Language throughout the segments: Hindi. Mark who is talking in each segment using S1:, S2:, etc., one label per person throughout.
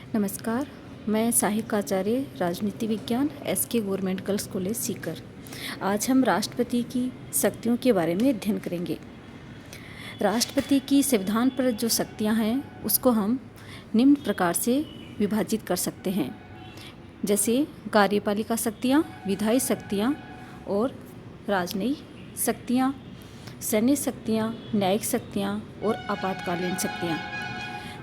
S1: नमस्कार। मैं सहायक आचार्य राजनीति विज्ञान SK government girls college Sikar. आज हम राष्ट्रपति की शक्तियों के बारे में अध्ययन करेंगे। राष्ट्रपति की संविधान पर जो शक्तियां हैं उसको हम निम्न प्रकार से विभाजित कर सकते हैं, जैसे कार्यपालिका शक्तियां, विधायी शक्तियां और राजनयिक शक्तियां, सैन्य शक्तियां, न्यायिक शक्तियां और आपातकालीन शक्तियां।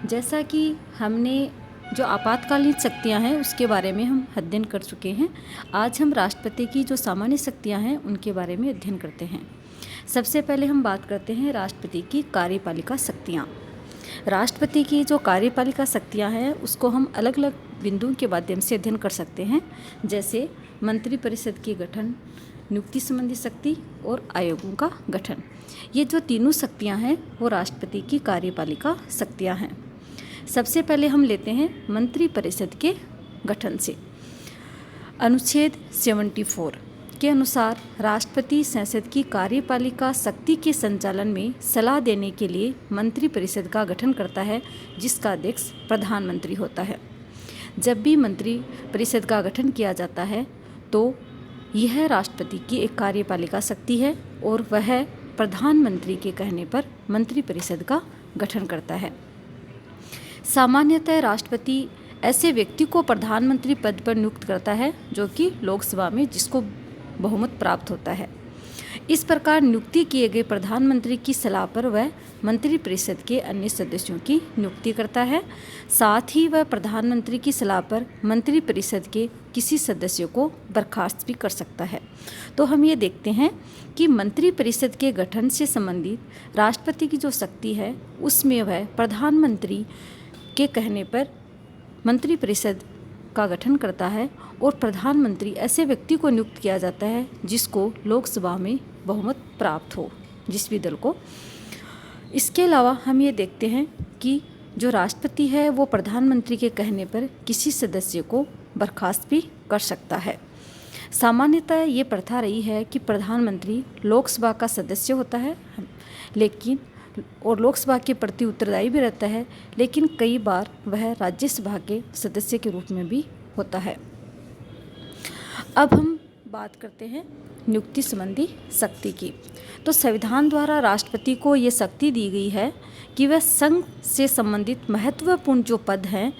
S1: जैसा कि हमने जो आपातकालीन शक्तियां हैं उसके बारे में हम अध्ययन कर चुके हैं, आज हम राष्ट्रपति की जो सामान्य शक्तियां हैं उनके बारे में अध्ययन करते हैं। सबसे पहले हम बात करते हैं राष्ट्रपति की कार्यपालिका शक्तियां। राष्ट्रपति की जो कार्यपालिका शक्तियां हैं उसको हम अलग अलग बिंदुओं के माध्यम से अध्ययन कर सकते हैं, जैसे मंत्रिपरिषद के गठन, नियुक्ति संबंधी शक्ति और आयोगों का गठन। ये जो तीनों शक्तियां हैं वो राष्ट्रपति की कार्यपालिका शक्तियां हैं। सबसे पहले हम लेते हैं मंत्रिपरिषद के गठन से। अनुच्छेद 74 के अनुसार राष्ट्रपति संसद की कार्यपालिका शक्ति के संचालन में सलाह देने के लिए मंत्रिपरिषद का गठन करता है, जिसका अध्यक्ष प्रधानमंत्री होता है। जब भी मंत्रिपरिषद का गठन किया जाता है तो यह राष्ट्रपति की एक कार्यपालिका शक्ति है और वह प्रधानमंत्री के कहने पर मंत्रिपरिषद का गठन करता है। सामान्यतः राष्ट्रपति ऐसे व्यक्ति को प्रधानमंत्री पद पर नियुक्त करता है जो कि लोकसभा में जिसको बहुमत प्राप्त होता है। इस प्रकार नियुक्ति किए गए प्रधानमंत्री की सलाह पर वह मंत्रिपरिषद के अन्य सदस्यों की नियुक्ति करता है। साथ ही वह प्रधानमंत्री की सलाह पर मंत्रिपरिषद के किसी सदस्य को बर्खास्त भी कर सकता है। तो हम ये देखते हैं कि मंत्रिपरिषद के गठन से संबंधित राष्ट्रपति की जो शक्ति है उसमें वह प्रधानमंत्री के कहने पर मंत्रिपरिषद का गठन करता है और प्रधानमंत्री ऐसे व्यक्ति को नियुक्त किया जाता है जिसको लोकसभा में बहुमत प्राप्त हो, जिस भी दल को। इसके अलावा हम ये देखते हैं कि जो राष्ट्रपति है वो प्रधानमंत्री के कहने पर किसी सदस्य को बर्खास्त भी कर सकता है। सामान्यतः ये प्रथा रही है कि प्रधानमंत्री लोकसभा का सदस्य होता है और लोकसभा के प्रति उत्तरदायी भी रहता है, लेकिन कई बार वह राज्यसभा के सदस्य के रूप में भी होता है। अब हम बात करते हैं नियुक्ति संबंधी शक्ति की। तो संविधान द्वारा राष्ट्रपति को ये शक्ति दी गई है कि वह संघ से संबंधित महत्वपूर्ण जो पद हैं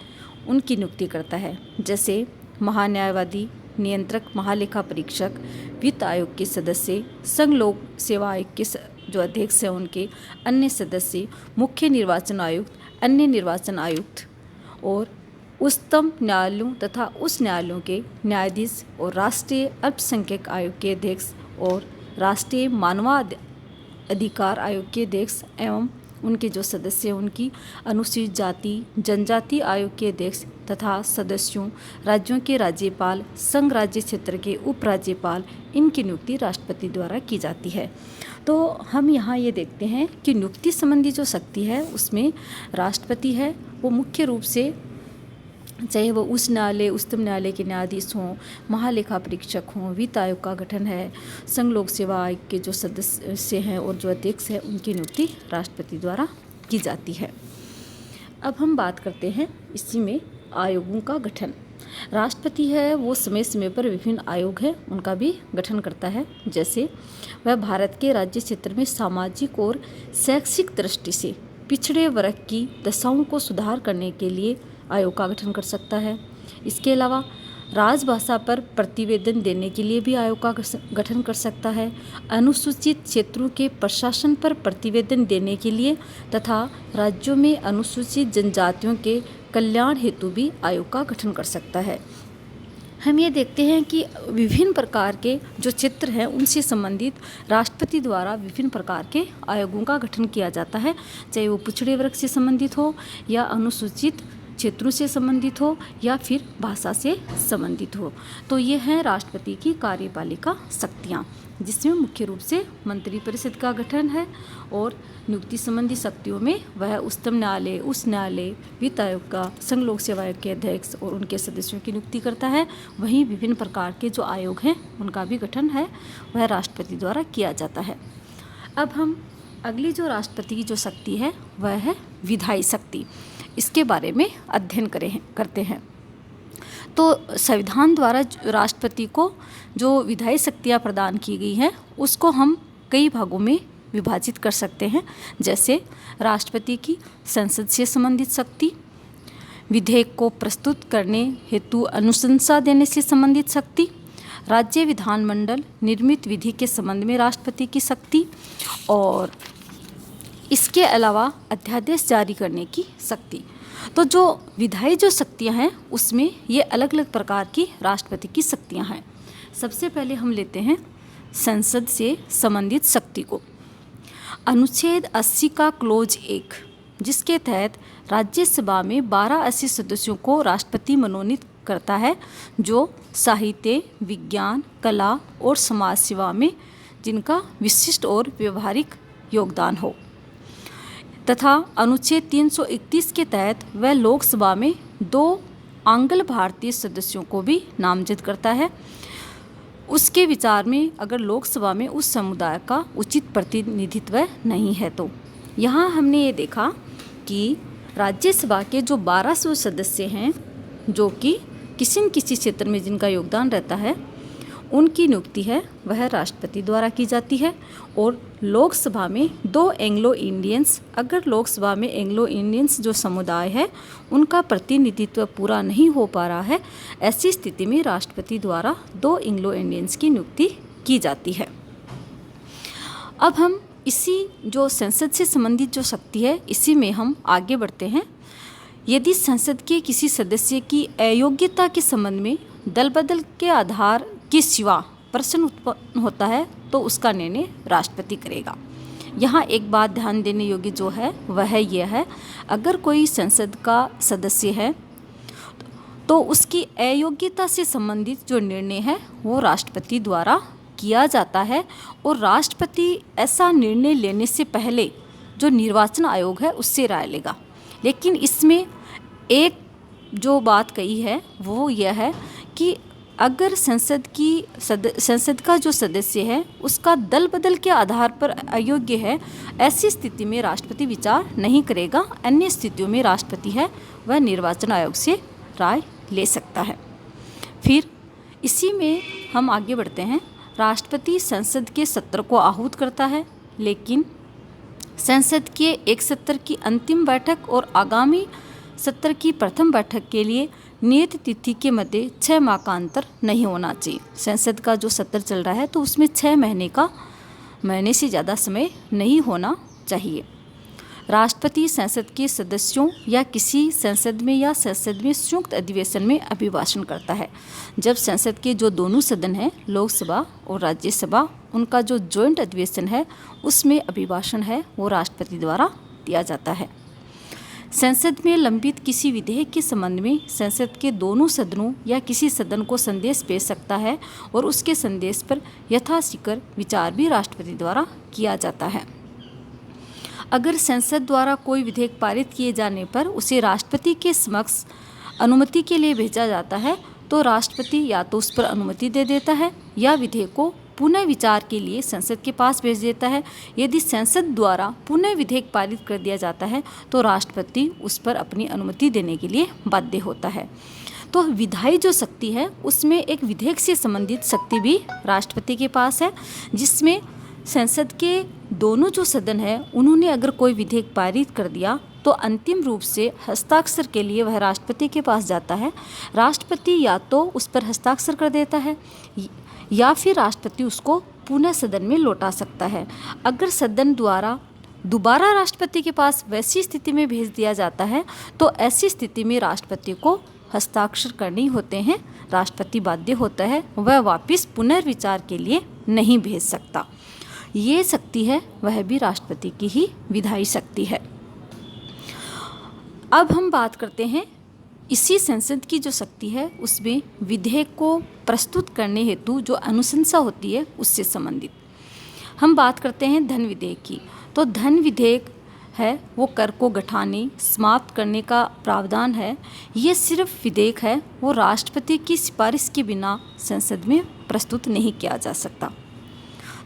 S1: उनकी नियुक्ति करता है, जैसे महान्यायवादी, नियंत्रक, महालेखा परीक्षक, वित्त आयोग के सदस्य, संघ लोक सेवा आयोग के जो अध्यक्ष हैं उनके अन्य सदस्य, मुख्य निर्वाचन आयुक्त, अन्य निर्वाचन आयुक्त और उच्चतम न्यायालयों तथा उस न्यायालयों के न्यायाधीश और राष्ट्रीय अल्पसंख्यक आयोग के अध्यक्ष और राष्ट्रीय मानवाधिकार आयोग के अध्यक्ष एवं उनके जो सदस्य हैं उनकी अनुसूचित जाति जनजाति आयोग के अध्यक्ष तथा सदस्यों, राज्यों के राज्यपाल, संघ राज्य क्षेत्र के उपराज्यपाल, इनकी नियुक्ति राष्ट्रपति द्वारा की जाती है। तो हम यहाँ ये देखते हैं कि नियुक्ति संबंधी जो शक्ति है उसमें राष्ट्रपति है वो मुख्य रूप से, चाहे वो उच्च न्यायालय, उच्चतम न्यायालय के न्यायाधीश हों, महालेखा परीक्षक हों, वित्त आयोग का गठन है, संघ लोक सेवा आयोग के जो सदस्य हैं और जो अध्यक्ष हैं उनकी नियुक्ति राष्ट्रपति द्वारा की जाती है। अब हम बात करते हैं इसी में आयोगों का गठन। राष्ट्रपति है वो समय समय पर विभिन्न आयोग हैं उनका भी गठन करता है, जैसे वह भारत के राज्य क्षेत्र में सामाजिक और शैक्षिक दृष्टि से पिछड़े वर्ग की दशाओं को सुधार करने के लिए आयोग का गठन कर सकता है। इसके अलावा राजभाषा पर प्रतिवेदन देने के लिए भी आयोग का गठन कर सकता है। अनुसूचित क्षेत्रों के प्रशासन पर प्रतिवेदन देने के लिए तथा राज्यों में अनुसूचित जनजातियों के कल्याण हेतु भी आयोग का गठन कर सकता है। हम ये देखते हैं कि विभिन्न प्रकार के जो क्षेत्र हैं उनसे संबंधित राष्ट्रपति द्वारा विभिन्न प्रकार के आयोगों का गठन किया जाता है, चाहे वो पिछड़े वर्ग से संबंधित हो या अनुसूचित क्षेत्रों से संबंधित हो या फिर भाषा से संबंधित हो। तो ये हैं राष्ट्रपति की कार्यपालिका शक्तियाँ, जिसमें मुख्य रूप से मंत्रिपरिषद का गठन है और नियुक्ति संबंधी शक्तियों में वह उच्चतम न्यायालय, उच्च न्यायालय, वित्त आयोग का, संघ लोक सेवा आयोग के अध्यक्ष और उनके सदस्यों की नियुक्ति करता है। वहीं विभिन्न प्रकार के जो आयोग हैं उनका भी गठन है वह राष्ट्रपति द्वारा किया जाता है। अब हम अगली जो राष्ट्रपति की जो शक्ति है वह है विधायी शक्ति। इसके बारे में अध्ययन करते हैं। तो संविधान द्वारा राष्ट्रपति को जो विधायी शक्तियाँ प्रदान की गई हैं उसको हम कई भागों में विभाजित कर सकते हैं, जैसे राष्ट्रपति की संसद से संबंधित शक्ति, विधेयक को प्रस्तुत करने हेतु अनुशंसा देने से संबंधित शक्ति, राज्य विधानमंडल निर्मित विधि के संबंध में राष्ट्रपति की शक्ति, और इसके अलावा अध्यादेश जारी करने की शक्ति। तो जो विधायी जो शक्तियां हैं उसमें ये अलग अलग प्रकार की राष्ट्रपति की शक्तियां हैं। सबसे पहले हम लेते हैं संसद से संबंधित शक्ति को। अनुच्छेद 80 का क्लोज 1, जिसके तहत राज्यसभा में 12 80 सदस्यों को राष्ट्रपति मनोनीत करता है जो साहित्य, विज्ञान, कला और समाज सेवा में जिनका विशिष्ट और व्यवहारिक योगदान हो, तथा अनुच्छेद 331 के तहत वह लोकसभा में 2 आंग्ल भारतीय सदस्यों को भी नामजद करता है उसके विचार में अगर लोकसभा में उस समुदाय का उचित प्रतिनिधित्व नहीं है। तो यहाँ हमने ये देखा कि राज्यसभा के जो 1200 सदस्य हैं जो कि किसी न किसी क्षेत्र में जिनका योगदान रहता है उनकी नियुक्ति है वह राष्ट्रपति द्वारा की जाती है। और लोकसभा में 2 एंग्लो इंडियंस, अगर लोकसभा में एंग्लो इंडियंस जो समुदाय है उनका प्रतिनिधित्व पूरा नहीं हो पा रहा है, ऐसी स्थिति में राष्ट्रपति द्वारा 2 एंग्लो इंडियंस की नियुक्ति की जाती है। अब हम इसी जो संसद से संबंधित जो शक्ति है इसी में हम आगे बढ़ते हैं। यदि संसद के किसी सदस्य की अयोग्यता के संबंध में दल बदल के आधार के सिवा प्रश्न उत्पन्न होता है तो उसका निर्णय राष्ट्रपति करेगा। यहाँ एक बात ध्यान देने योग्य जो है वह यह है, अगर कोई संसद का सदस्य है तो उसकी अयोग्यता से संबंधित जो निर्णय है वो राष्ट्रपति द्वारा किया जाता है। और राष्ट्रपति ऐसा निर्णय लेने से पहले जो निर्वाचन आयोग है उससे राय लेगा। लेकिन इसमें एक जो बात कही है वो यह है कि अगर संसद का जो सदस्य है उसका दल बदल के आधार पर अयोग्य है, ऐसी स्थिति में राष्ट्रपति विचार नहीं करेगा। अन्य स्थितियों में राष्ट्रपति है वह निर्वाचन आयोग से राय ले सकता है। फिर इसी में हम आगे बढ़ते हैं। राष्ट्रपति संसद के सत्र को आहूत करता है, लेकिन संसद के एक सत्र की अंतिम बैठक और आगामी सत्र की प्रथम बैठक के लिए नियत तिथि के मध्य 6 माह का अंतर नहीं होना चाहिए। संसद का जो सत्र चल रहा है तो उसमें 6 महीने से ज़्यादा समय नहीं होना चाहिए। राष्ट्रपति संसद के सदस्यों या किसी संसद में या संसद में संयुक्त अधिवेशन में अभिभाषण करता है। जब संसद के जो दोनों सदन हैं लोकसभा और राज्यसभा, उनका जो जॉइंट अधिवेशन है उसमें अभिभाषण है वो राष्ट्रपति द्वारा दिया जाता है। संसद में लंबित किसी विधेयक के संबंध में संसद के दोनों सदनों या किसी सदन को संदेश भेज सकता है और उसके संदेश पर यथाशीघ्र विचार भी राष्ट्रपति द्वारा किया जाता है। अगर संसद द्वारा कोई विधेयक पारित किए जाने पर उसे राष्ट्रपति के समक्ष अनुमति के लिए भेजा जाता है तो राष्ट्रपति या तो उस पर अनुमति दे देता है या विधेयक को पुनः विचार के लिए संसद के पास भेज देता है। यदि संसद द्वारा पुनः विधेयक पारित कर दिया जाता है तो राष्ट्रपति उस पर अपनी अनुमति देने के लिए बाध्य होता है। तो विधायी जो शक्ति है उसमें एक विधेयक से संबंधित शक्ति भी राष्ट्रपति के पास है, जिसमें संसद के दोनों जो सदन है उन्होंने अगर कोई विधेयक पारित कर दिया तो अंतिम रूप से हस्ताक्षर के लिए वह राष्ट्रपति के पास जाता है। राष्ट्रपति या तो उस पर हस्ताक्षर कर देता है या फिर राष्ट्रपति उसको पुनः सदन में लौटा सकता है। अगर सदन द्वारा दोबारा राष्ट्रपति के पास वैसी स्थिति में भेज दिया जाता है तो ऐसी स्थिति में राष्ट्रपति को हस्ताक्षर करने होते हैं, राष्ट्रपति बाध्य होता है, वह वापस पुनर्विचार के लिए नहीं भेज सकता। ये शक्ति है वह भी राष्ट्रपति की ही विधायी शक्ति है। अब हम बात करते हैं इसी संसद की जो शक्ति है उसमें विधेयक को प्रस्तुत करने हेतु जो अनुशंसा होती है उससे संबंधित। हम बात करते हैं धन विधेयक की। तो धन विधेयक है वो कर को घटाने समाप्त करने का प्रावधान है। ये सिर्फ विधेयक है, वो राष्ट्रपति की सिफारिश के बिना संसद में प्रस्तुत नहीं किया जा सकता।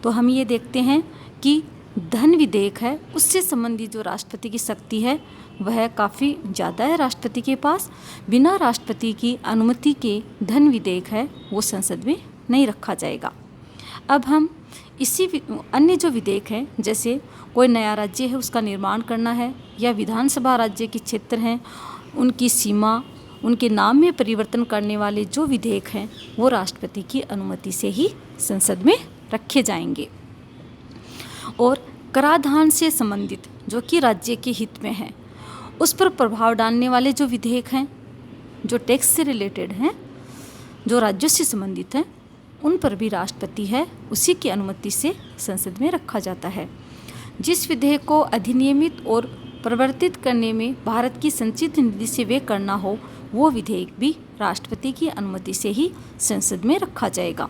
S1: तो हम ये देखते हैं कि धन विधेयक है उससे संबंधित जो राष्ट्रपति की शक्ति है वह काफ़ी ज़्यादा है राष्ट्रपति के पास। बिना राष्ट्रपति की अनुमति के धन विधेयक है वो संसद में नहीं रखा जाएगा। अब हम अन्य जो विधेयक हैं, जैसे कोई नया राज्य है उसका निर्माण करना है, या विधानसभा राज्य के क्षेत्र हैं उनकी सीमा, उनके नाम में परिवर्तन करने वाले जो विधेयक हैं वो राष्ट्रपति की अनुमति से ही संसद में रखे जाएंगे। और कराधान से संबंधित जो कि राज्य के हित में है उस पर प्रभाव डालने वाले जो विधेयक हैं, जो टैक्स से रिलेटेड हैं, जो राज्यों से संबंधित हैं, उन पर भी राष्ट्रपति है उसी की अनुमति से संसद में रखा जाता है। जिस विधेयक को अधिनियमित और प्रवर्तित करने में भारत की संचित निधि से व्यय करना हो वो विधेयक भी राष्ट्रपति की अनुमति से ही संसद में रखा जाएगा।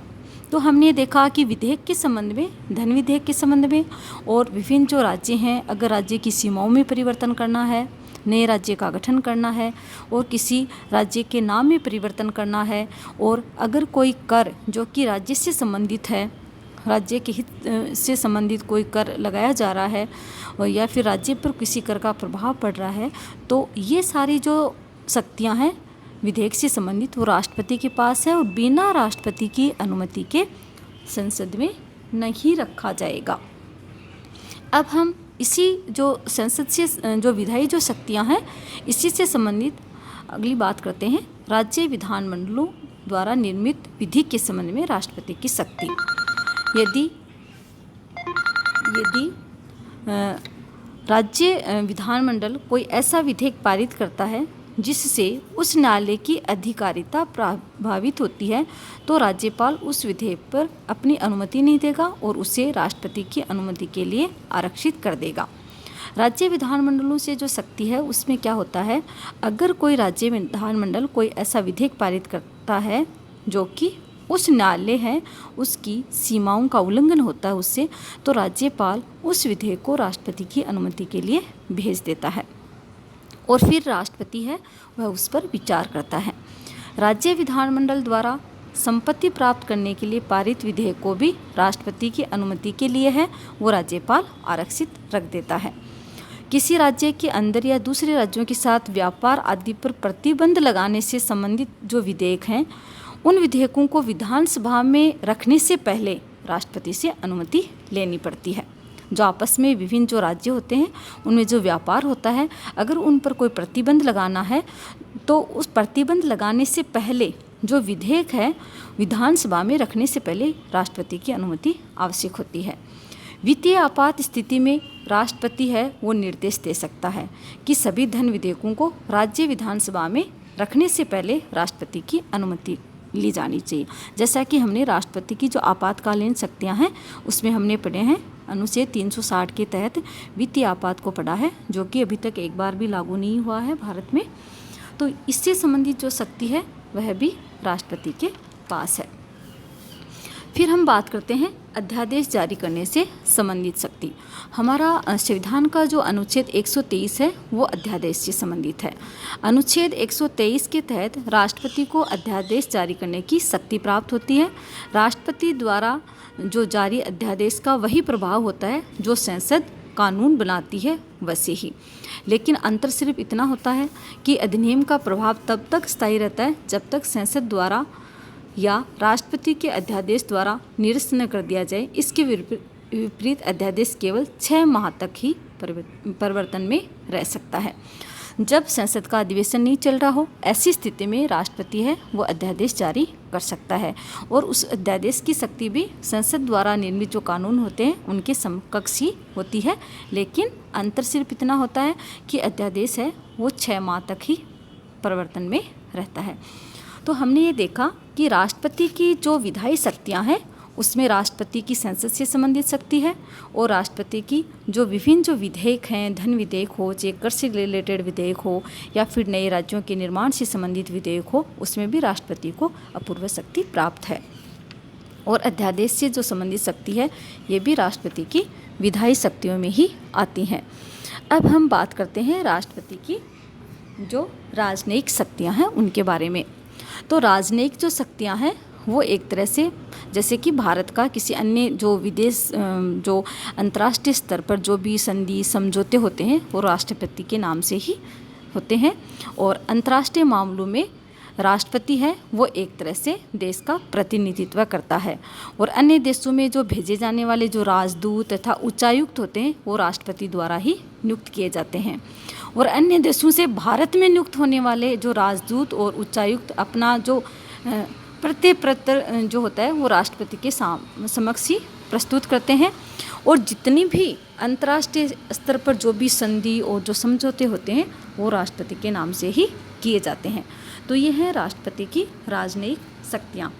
S1: तो हमने देखा कि विधेयक के संबंध में, धन विधेयक के संबंध में, और विभिन्न जो राज्य हैं, अगर राज्य की सीमाओं में परिवर्तन करना है, नए राज्य का गठन करना है, और किसी राज्य के नाम में परिवर्तन करना है, और अगर कोई कर जो कि राज्य से संबंधित है, राज्य के हित से संबंधित कोई कर लगाया जा रहा है, और या फिर राज्य पर किसी कर का प्रभाव पड़ रहा है, तो ये सारी जो शक्तियां हैं विधेयक से संबंधित वो राष्ट्रपति के पास है, और बिना राष्ट्रपति की अनुमति के संसद में नहीं रखा जाएगा। अब हम इसी जो संसद से जो विधायी जो शक्तियां हैं इसी से संबंधित अगली बात करते हैं। राज्य विधानमंडलों द्वारा निर्मित विधि के संबंध में राष्ट्रपति की शक्ति। यदि राज्य विधानमंडल कोई ऐसा विधेयक पारित करता है जिससे उस न्यायालय की अधिकारिता प्रभावित होती है तो राज्यपाल उस विधेयक पर अपनी अनुमति नहीं देगा और उसे राष्ट्रपति की अनुमति के लिए आरक्षित कर देगा। राज्य विधानमंडलों से जो शक्ति है उसमें क्या होता है, अगर कोई राज्य विधानमंडल कोई ऐसा विधेयक पारित करता है जो कि उस न्यायालय है उसकी सीमाओं का उल्लंघन होता है उससे, तो राज्यपाल उस विधेयक को राष्ट्रपति की अनुमति के लिए भेज देता है और फिर राष्ट्रपति है वह उस पर विचार करता है। राज्य विधानमंडल द्वारा संपत्ति प्राप्त करने के लिए पारित विधेयक को भी राष्ट्रपति की अनुमति के लिए है वो राज्यपाल आरक्षित रख देता है। किसी राज्य के अंदर या दूसरे राज्यों के साथ व्यापार आदि पर प्रतिबंध लगाने से संबंधित जो विधेयक हैं उन विधेयकों को विधानसभा में रखने से पहले राष्ट्रपति से अनुमति लेनी पड़ती है। जो आपस में विभिन्न जो राज्य होते हैं उनमें जो व्यापार होता है, अगर उन पर कोई प्रतिबंध लगाना है तो उस प्रतिबंध लगाने से पहले जो विधेयक है विधानसभा में रखने से पहले राष्ट्रपति की अनुमति आवश्यक होती है। वित्तीय आपात स्थिति में राष्ट्रपति है वो निर्देश दे सकता है कि सभी धन विधेयकों को राज्य विधानसभा में रखने से पहले राष्ट्रपति की अनुमति ली जानी चाहिए। जैसा कि हमने राष्ट्रपति की जो आपातकालीन शक्तियां हैं उसमें हमने पढ़े हैं, अनुच्छेद 360 के तहत वित्तीय आपात को पढ़ा है जो कि अभी तक एक बार भी लागू नहीं हुआ है भारत में। तो इससे संबंधित जो शक्ति है वह भी राष्ट्रपति के पास है। फिर हम बात करते हैं अध्यादेश जारी करने से संबंधित शक्ति। हमारा संविधान का जो अनुच्छेद 123 है वो अध्यादेश से संबंधित है। अनुच्छेद 123 के तहत राष्ट्रपति को अध्यादेश जारी करने की शक्ति प्राप्त होती है। राष्ट्रपति द्वारा जो जारी अध्यादेश का वही प्रभाव होता है जो संसद कानून बनाती है वैसे ही, लेकिन अंतर सिर्फ इतना होता है कि अधिनियम का प्रभाव तब तक स्थायी रहता है जब तक संसद द्वारा या राष्ट्रपति के अध्यादेश द्वारा निरस्त न कर दिया जाए। इसके विपरीत अध्यादेश केवल 6 माह तक ही परिवर्तन में रह सकता है। जब संसद का अधिवेशन नहीं चल रहा हो ऐसी स्थिति में राष्ट्रपति है वो अध्यादेश जारी कर सकता है और उस अध्यादेश की शक्ति भी संसद द्वारा निर्मित जो कानून होते हैं उनके समकक्ष ही होती है, लेकिन अंतर सिर्फ इतना होता है कि अध्यादेश है वो 6 माह तक ही परिवर्तन में रहता है। तो हमने ये देखा कि राष्ट्रपति की जो विधायी शक्तियाँ हैं उसमें राष्ट्रपति की संसद से संबंधित शक्ति है और राष्ट्रपति की जो विभिन्न जो विधेयक हैं, धन विधेयक हो, चाहे कर से रिलेटेड विधेयक हो या फिर नए राज्यों के निर्माण से संबंधित विधेयक हो, उसमें भी राष्ट्रपति को अपूर्व शक्ति प्राप्त है। और अध्यादेश से जो संबंधित शक्ति है ये भी राष्ट्रपति की विधायी शक्तियों में ही आती हैं। अब हम बात करते हैं राष्ट्रपति की जो राजनयिक शक्तियाँ हैं उनके बारे में। तो राजनयिक जो शक्तियाँ हैं वो एक तरह से जैसे कि भारत का किसी अन्य जो विदेश जो अंतर्राष्ट्रीय स्तर पर जो भी संधि समझौते होते हैं वो राष्ट्रपति के नाम से ही होते हैं। और अंतर्राष्ट्रीय मामलों में राष्ट्रपति है वो एक तरह से देश का प्रतिनिधित्व करता है। और अन्य देशों में जो भेजे जाने वाले जो राजदूत तथा उच्चायुक्त होते हैं वो राष्ट्रपति द्वारा ही नियुक्त किए जाते हैं। और अन्य देशों से भारत में नियुक्त होने वाले जो राजदूत और उच्चायुक्त अपना जो प्रत्यय जो होता है वो राष्ट्रपति के समक्ष ही प्रस्तुत करते हैं। और जितनी भी अंतर्राष्ट्रीय स्तर पर जो भी संधि और जो समझौते होते हैं वो राष्ट्रपति के नाम से ही किए जाते हैं। तो ये है राष्ट्रपति की राजनयिक शक्तियाँ।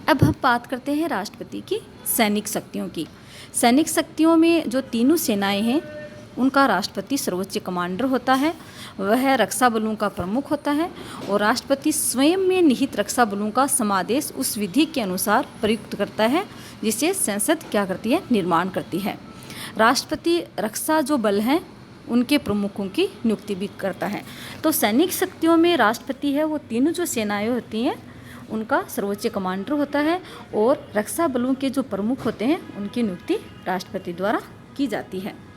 S1: अब हम बात करते हैं राष्ट्रपति की सैनिक शक्तियों की। सैनिक शक्तियों में जो तीनों सेनाएं हैं उनका राष्ट्रपति सर्वोच्च कमांडर होता है, वह रक्षा बलों का प्रमुख होता है। और राष्ट्रपति स्वयं में निहित रक्षा बलों का समादेश उस विधि के अनुसार प्रयुक्त करता है जिसे संसद क्या करती है, निर्माण करती है। राष्ट्रपति रक्षा जो बल हैं उनके प्रमुखों की नियुक्ति भी करता है। तो सैनिक शक्तियों में राष्ट्रपति है वो तीनों जो सेनाएं होती हैं उनका सर्वोच्च कमांडर होता है। और रक्षा बलों के जो प्रमुख होते हैं उनकी नियुक्ति राष्ट्रपति द्वारा की जाती है।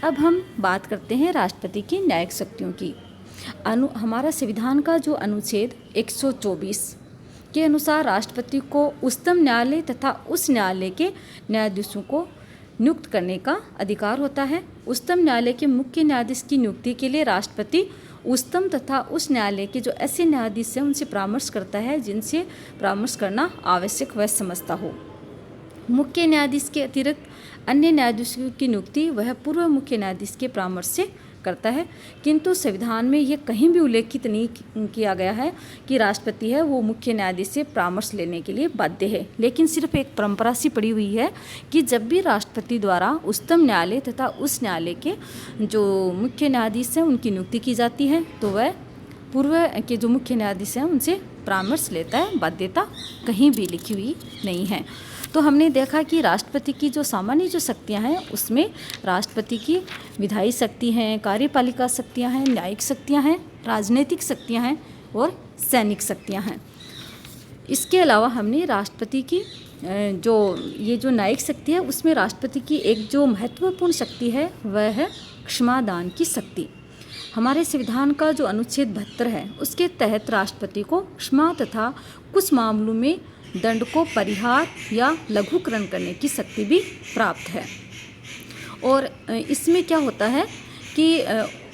S1: अब हम बात करते हैं राष्ट्रपति की न्यायिक शक्तियों की। हमारा संविधान का जो अनुच्छेद 124 के अनुसार राष्ट्रपति को उच्चतम न्यायालय तथा उस न्यायालय के न्यायाधीशों को नियुक्त करने का अधिकार होता है। उच्चतम न्यायालय के मुख्य न्यायाधीश की नियुक्ति के लिए राष्ट्रपति उच्चतम तथा उस न्यायालय के जो ऐसे न्यायाधीश हैं उनसे परामर्श करता है जिनसे परामर्श करना आवश्यक वह समझता हो। मुख्य न्यायाधीश के अतिरिक्त अन्य न्यायाधीशों की नियुक्ति वह पूर्व मुख्य न्यायाधीश के परामर्श से करता है। किंतु संविधान में ये कहीं भी उल्लेखित नहीं किया गया है कि राष्ट्रपति है वो मुख्य न्यायाधीश से परामर्श लेने के लिए बाध्य है। लेकिन सिर्फ एक परंपरा सी पड़ी हुई है कि जब भी राष्ट्रपति द्वारा उच्चतम न्यायालय तथा उस न्यायालय के जो मुख्य न्यायाधीश हैं उनकी नियुक्ति की जाती है तो वह पूर्व के जो मुख्य न्यायाधीश हैं उनसे परामर्श लेता है। बाध्यता कहीं भी लिखी हुई नहीं है। तो हमने देखा कि राष्ट्रपति की जो सामान्य जो शक्तियां हैं उसमें राष्ट्रपति की विधायी शक्ति हैं, कार्यपालिका शक्तियां हैं, न्यायिक शक्तियां हैं, राजनीतिक शक्तियां हैं और सैनिक शक्तियां हैं। इसके अलावा हमने राष्ट्रपति की जो न्यायिक शक्ति है उसमें राष्ट्रपति की एक जो महत्वपूर्ण शक्ति है वह है क्षमादान की शक्ति। हमारे संविधान का जो अनुच्छेद 72 है उसके तहत राष्ट्रपति को क्षमा तथा कुछ मामलों में दंड को परिहार या लघुकरण करने की शक्ति भी प्राप्त है। और इसमें क्या होता है कि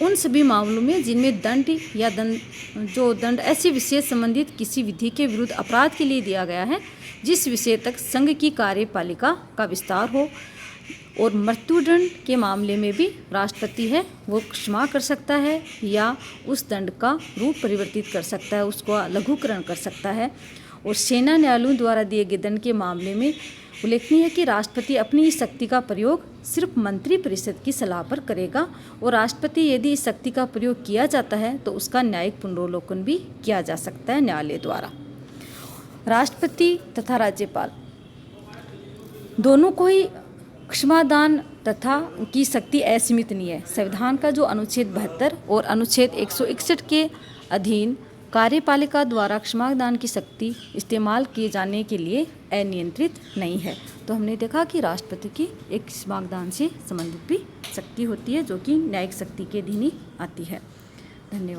S1: उन सभी मामलों में जिनमें दंड ऐसे विषय संबंधित किसी विधि के विरुद्ध अपराध के लिए दिया गया है जिस विषय तक संघ की कार्यपालिका का विस्तार हो। और मृत्युदंड के मामले में भी राष्ट्रपति है वो क्षमा कर सकता है या उस दंड का रूप परिवर्तित कर सकता है, उसको लघुकरण कर सकता है। और सेना न्यायालयों द्वारा दिए गए दंड के मामले में उल्लेखनीय है कि राष्ट्रपति अपनी इस शक्ति का प्रयोग सिर्फ मंत्रिपरिषद की सलाह पर करेगा। और राष्ट्रपति यदि इस शक्ति का प्रयोग किया जाता है तो उसका न्यायिक पुनरावलोकन भी किया जा सकता है न्यायालय द्वारा। राष्ट्रपति तथा राज्यपाल दोनों को ही क्षमादान तथा की शक्ति असीमित नहीं है। संविधान का जो अनुच्छेद 72 और अनुच्छेद 161 के अधीन कार्यपालिका द्वारा क्षमादान की शक्ति इस्तेमाल किए जाने के लिए अनियंत्रित नहीं है। तो हमने देखा कि राष्ट्रपति की एक क्षमादान से संबंधित भी शक्ति होती है जो कि न्यायिक शक्ति के अधीन ही आती है। धन्यवाद।